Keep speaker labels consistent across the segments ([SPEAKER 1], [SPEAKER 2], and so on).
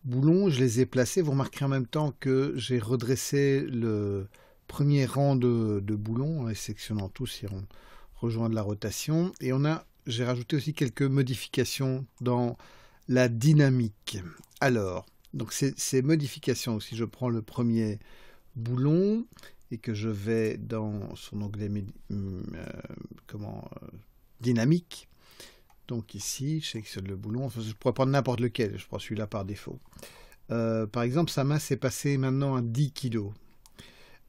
[SPEAKER 1] boulons, je les ai placés. Vous remarquerez en même temps que j'ai redressé le premier rang de boulons, en les sectionnant tous, ils vont rejoindre la rotation. Et j'ai rajouté aussi quelques modifications dans la dynamique. Alors, donc ces modifications, si je prends le premier boulon et que je vais dans son onglet dynamique, donc ici, je sélectionne le boulon. Enfin, je pourrais prendre n'importe lequel, je prends celui-là par défaut. Par exemple, sa masse est passée maintenant à 10 kg.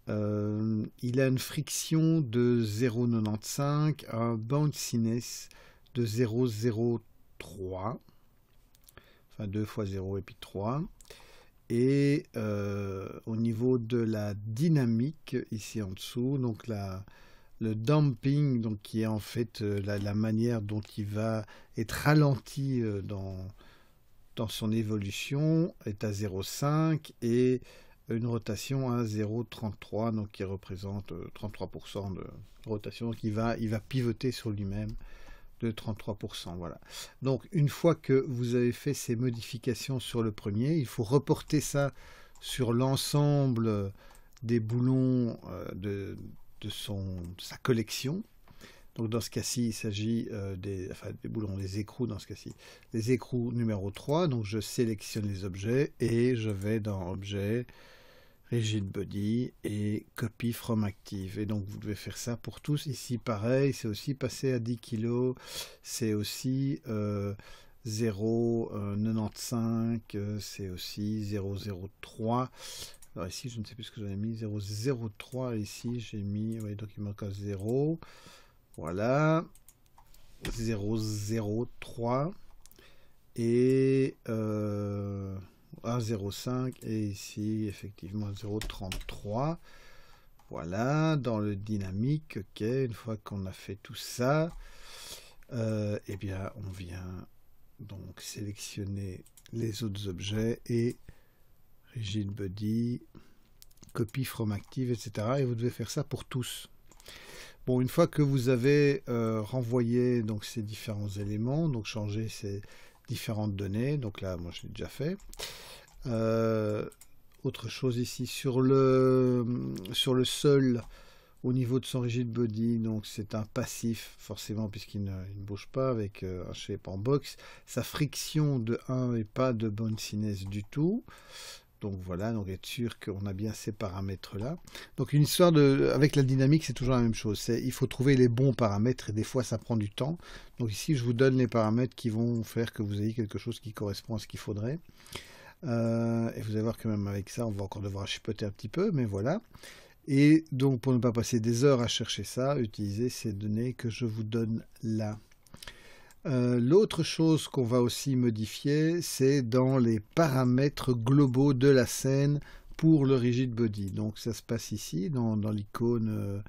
[SPEAKER 1] Il a une friction de 0,95, un bounciness de 0,03, enfin 2 fois 0 et puis 3. Et au niveau de la dynamique, ici en dessous, donc le damping, donc qui est en fait la manière dont il va être ralenti dans son évolution, est à 0,5 et une rotation à 0,33, donc qui représente 33% de rotation. Donc il va pivoter sur lui-même de 33%. Voilà. Donc une fois que vous avez fait ces modifications sur le premier, il faut reporter ça sur l'ensemble des boulons de sa collection. Donc dans ce cas-ci, il s'agit des boulons, des écrous dans ce cas-ci. Les écrous numéro 3, donc je sélectionne les objets et je vais dans Objet, Rigid Body et Copy from Active. Et donc vous devez faire ça pour tous. Ici pareil, c'est aussi passé à 10 kg, c'est aussi 0,95, c'est aussi 0,03. Alors ici, je ne sais plus ce que j'avais mis, 0,03 ici, j'ai mis, oui, donc il manque un 0. Voilà, 0,03 et 1,05 et ici effectivement 0,33. Voilà, dans le dynamique, ok, une fois qu'on a fait tout ça, eh bien on vient donc sélectionner les autres objets et Rigid Body, Copy from Active, etc. Et vous devez faire ça pour tous. Bon, une fois que vous avez renvoyé donc ces différents éléments, donc changer ces différentes données, donc là, moi je l'ai déjà fait. Autre chose ici, sur le sol, au niveau de son rigid body, donc c'est un passif, forcément, puisqu'il ne bouge pas avec un shape en box. Sa friction de 1 et pas de bounciness du tout. Donc voilà, donc être sûr qu'on a bien ces paramètres-là. Donc une histoire avec la dynamique, c'est toujours la même chose. Il faut trouver les bons paramètres et des fois ça prend du temps. Donc ici, je vous donne les paramètres qui vont faire que vous ayez quelque chose qui correspond à ce qu'il faudrait. Et vous allez voir que même avec ça, on va encore devoir chipoter un petit peu, mais voilà. Et donc pour ne pas passer des heures à chercher ça, utilisez ces données que je vous donne là. L'autre chose qu'on va aussi modifier, c'est dans les paramètres globaux de la scène pour le rigid body. Donc ça se passe ici, dans l'icône,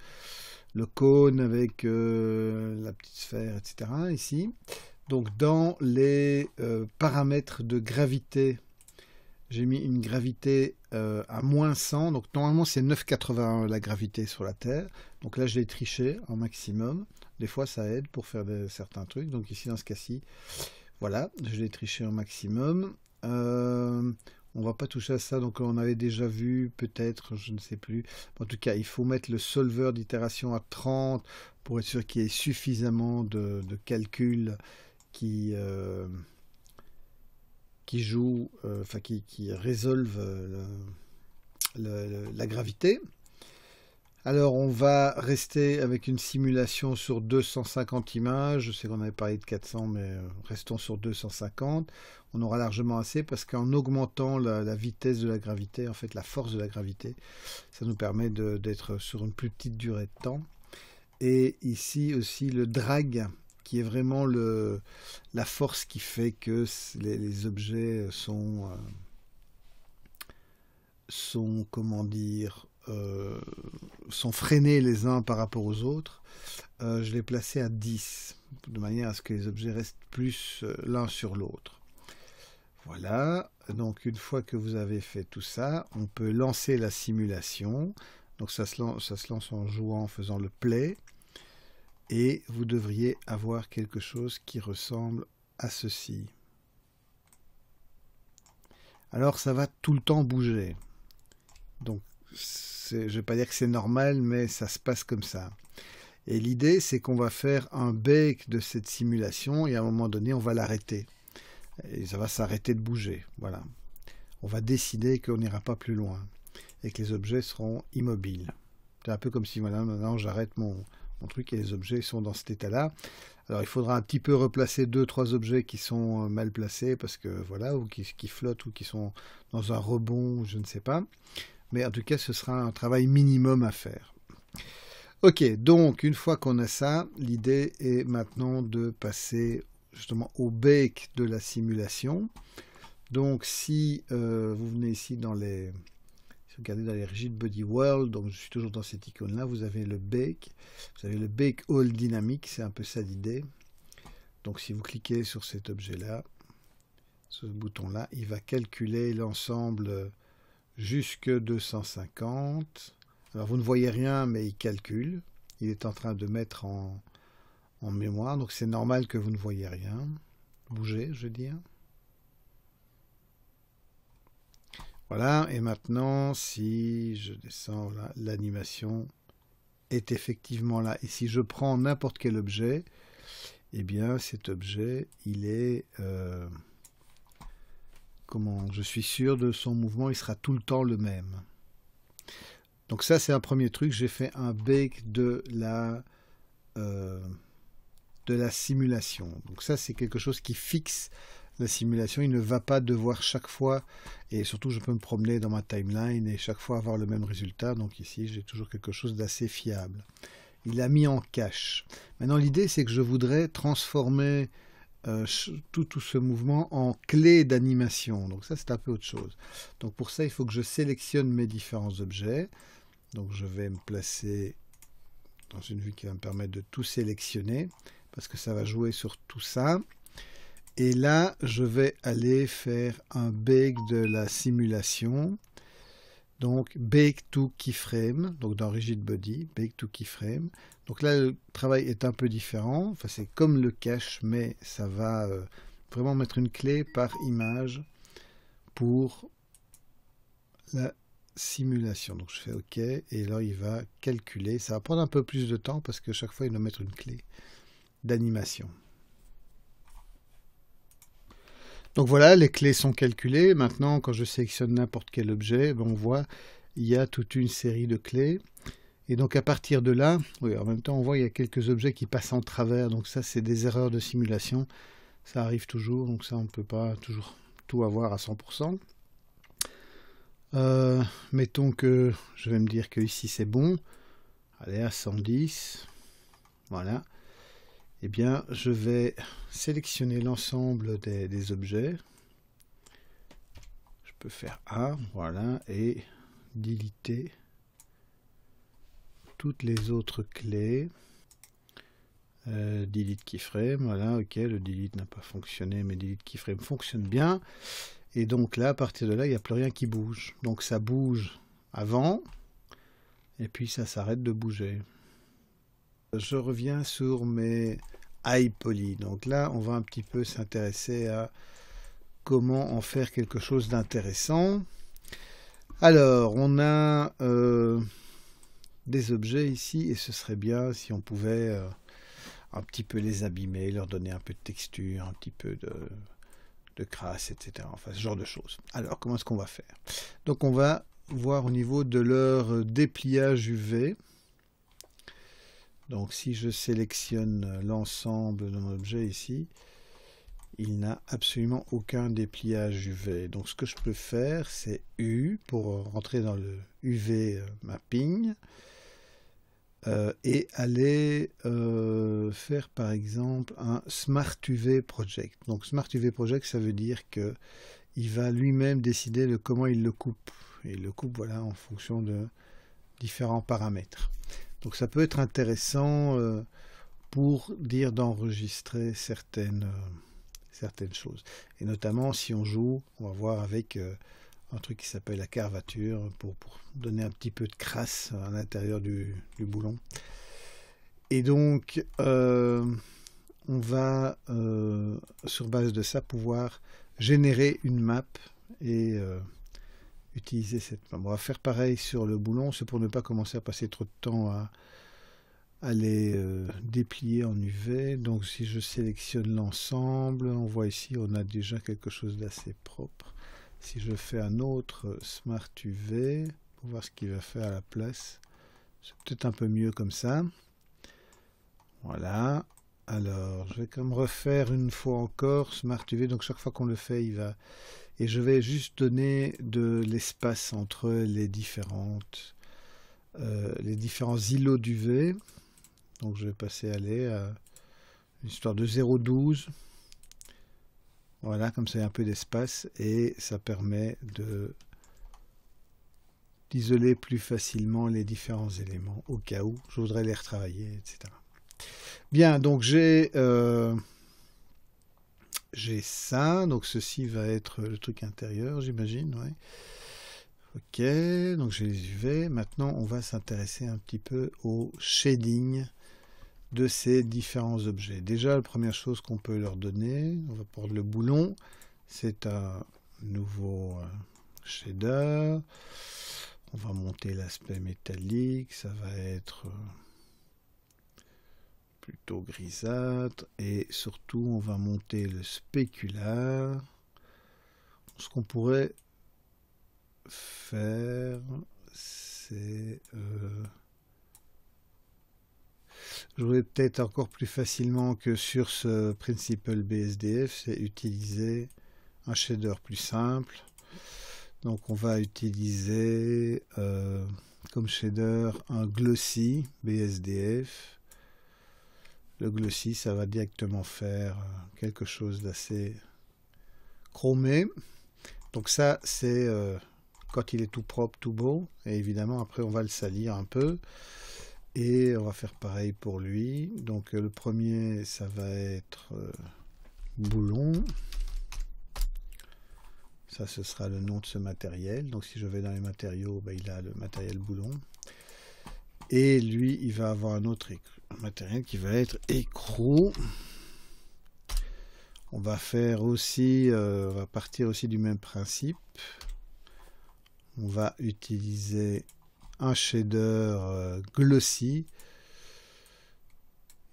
[SPEAKER 1] le cône avec la petite sphère, etc. Ici. Donc dans les paramètres de gravité, j'ai mis une gravité à moins 100. Donc normalement c'est 9,81 la gravité sur la Terre. Donc là je l'ai triché en maximum. Des fois ça aide pour faire certains trucs. Donc ici dans ce cas-ci, voilà, je l'ai triché au maximum. On va pas toucher à ça, donc on avait déjà vu peut-être, je ne sais plus. En tout cas, il faut mettre le solver d'itération à 30 pour être sûr qu'il y ait suffisamment de calculs qui jouent, enfin qui résolvent la gravité. Alors on va rester avec une simulation sur 250 images. Je sais qu'on avait parlé de 400, mais restons sur 250. On aura largement assez parce qu'en augmentant la vitesse de la gravité, en fait la force de la gravité, ça nous permet d'être sur une plus petite durée de temps. Et ici aussi le drag, qui est vraiment la force qui fait que les objets sont comment dire, sont freinés les uns par rapport aux autres. Je l'ai placé à 10, de manière à ce que les objets restent plus l'un sur l'autre. Voilà, donc une fois que vous avez fait tout ça, on peut lancer la simulation. Donc ça se lance en jouant, en faisant le play. Et vous devriez avoir quelque chose qui ressemble à ceci. alors ça va tout le temps bouger. Donc, je ne vais pas dire que c'est normal, mais ça se passe comme ça. Et l'idée, c'est qu'on va faire un bake de cette simulation et à un moment donné, on va l'arrêter. Et ça va s'arrêter de bouger. Voilà. On va décider qu'on n'ira pas plus loin et que les objets seront immobiles. C'est un peu comme si, voilà, maintenant j'arrête mon truc et les objets sont dans cet état-là. Alors il faudra un petit peu replacer 2-3 objets qui sont mal placés parce que voilà, ou qui flottent ou qui sont dans un rebond, je ne sais pas. Mais en tout cas, ce sera un travail minimum à faire. Ok, donc une fois qu'on a ça, l'idée est maintenant de passer justement au bake de la simulation. Donc si vous venez ici dans les... Si vous regardez dans les Rigid Body World, donc je suis toujours dans cette icône-là, vous avez le bake. Vous avez le bake all dynamique, c'est un peu ça l'idée. Donc si vous cliquez sur cet objet-là, ce bouton-là, il va calculer l'ensemble jusque 250. Alors vous ne voyez rien, mais il calcule. Il est en train de mettre en mémoire, donc c'est normal que vous ne voyez rien. Bougez, je veux dire. Voilà, et maintenant, si je descends là, l'animation est effectivement là. Et si je prends n'importe quel objet, eh bien cet objet, il est... comment je suis sûr de son mouvement, il sera tout le temps le même. Donc ça, c'est un premier truc. J'ai fait un bake de la simulation. Donc ça, c'est quelque chose qui fixe la simulation. Il ne va pas devoir chaque fois, et surtout je peux me promener dans ma timeline et chaque fois avoir le même résultat. Donc ici, j'ai toujours quelque chose d'assez fiable. Il a mis en cache. Maintenant, l'idée, c'est que je voudrais transformer tout ce mouvement en clé d'animation. Donc ça, c'est un peu autre chose. Donc pour ça, il faut que je sélectionne mes différents objets. Donc je vais me placer dans une vue qui va me permettre de tout sélectionner, parce que ça va jouer sur tout ça. Et là, je vais aller faire un bake de la simulation. Donc, bake to keyframe, donc dans Rigid Body, bake to keyframe. Donc là, le travail est un peu différent. Enfin, c'est comme le cache, mais ça va vraiment mettre une clé par image pour la simulation. Donc, je fais OK. Et là, il va calculer. Ça va prendre un peu plus de temps parce que chaque fois, il va mettre une clé d'animation. Donc voilà, les clés sont calculées. Maintenant, quand je sélectionne n'importe quel objet, on voit il y a toute une série de clés. Et donc à partir de là, oui, en même temps, on voit il y a quelques objets qui passent en travers. Donc ça, c'est des erreurs de simulation. Ça arrive toujours, donc ça, on ne peut pas toujours tout avoir à 100%. Mettons que je vais me dire que ici c'est bon. Allez, à 110. Voilà. Eh bien, je vais sélectionner l'ensemble des objets. Je peux faire A, voilà, et deleter toutes les autres clés. Delete keyframe, voilà, ok, le delete n'a pas fonctionné, mais delete keyframe fonctionne bien. Et donc là, à partir de là, il n'y a plus rien qui bouge. Donc ça bouge avant, et puis ça s'arrête de bouger. Je reviens sur mes iPoly. Donc là, on va un petit peu s'intéresser à comment en faire quelque chose d'intéressant. Alors, on a des objets ici, et ce serait bien si on pouvait un petit peu les abîmer, leur donner un peu de texture, un petit peu de crasse, etc. Enfin, ce genre de choses. Alors, comment est-ce qu'on va faire? Donc, on va voir au niveau de leur dépliage UV. Donc si je sélectionne l'ensemble de mon objet ici, il n'a absolument aucun dépliage UV. Donc ce que je peux faire, c'est U pour rentrer dans le UV mapping et aller faire par exemple un Smart UV Project. Donc Smart UV Project, ça veut dire que il va lui-même décider de comment il le coupe. Et il le coupe voilà, en fonction de différents paramètres. Donc ça peut être intéressant pour dire d'enregistrer certaines choses. Et notamment si on joue, on va voir avec un truc qui s'appelle la curvature pour donner un petit peu de crasse à l'intérieur du boulon. Et donc on va sur base de ça pouvoir générer une map et utiliser cette... On va faire pareil sur le boulon, c'est pour ne pas commencer à passer trop de temps à les déplier en UV. Donc si je sélectionne l'ensemble, on voit ici on a déjà quelque chose d'assez propre. Si je fais un autre Smart UV, pour voir ce qu'il va faire à la place, c'est peut-être un peu mieux comme ça. Voilà. Alors, je vais quand même refaire une fois encore Smart UV. Donc chaque fois qu'on le fait, il va... Et je vais juste donner de l'espace entre les différents îlots d'UV. Donc je vais passer à une histoire de 0,12. Voilà, comme ça il y a un peu d'espace et ça permet d'isoler plus facilement les différents éléments au cas où je voudrais les retravailler, etc. Bien, donc j'ai ça, donc ceci va être le truc intérieur, j'imagine, ouais. Ok, donc j'ai les UV. Maintenant, on va s'intéresser un petit peu au shading de ces différents objets. Déjà, la première chose qu'on peut leur donner, on va prendre le boulon, c'est un nouveau shader. On va monter l'aspect métallique, ça va être plutôt grisâtre, et surtout on va monter le spécular. Ce qu'on pourrait faire, c'est jouer peut-être encore plus facilement que sur ce Principal BSDF, c'est utiliser un shader plus simple. Donc on va utiliser comme shader un glossy BSDF. Le glossy, ça va directement faire quelque chose d'assez chromé. Donc ça, c'est quand il est tout propre, tout beau. Et évidemment, après, on va le salir un peu. Et on va faire pareil pour lui. Donc le premier, ça va être boulon. Ça, ce sera le nom de ce matériel. Donc si je vais dans les matériaux, ben, il a le matériel boulon. Et lui, il va avoir un autre matériel qui va être écrou. On va faire aussi, on va partir aussi du même principe. On va utiliser un shader glossy,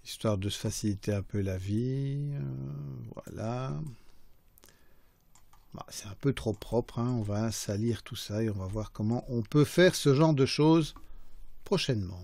[SPEAKER 1] histoire de se faciliter un peu la vie. Voilà. Bah, c'est un peu trop propre, hein. On va salir tout ça et on va voir comment on peut faire ce genre de choses prochainement.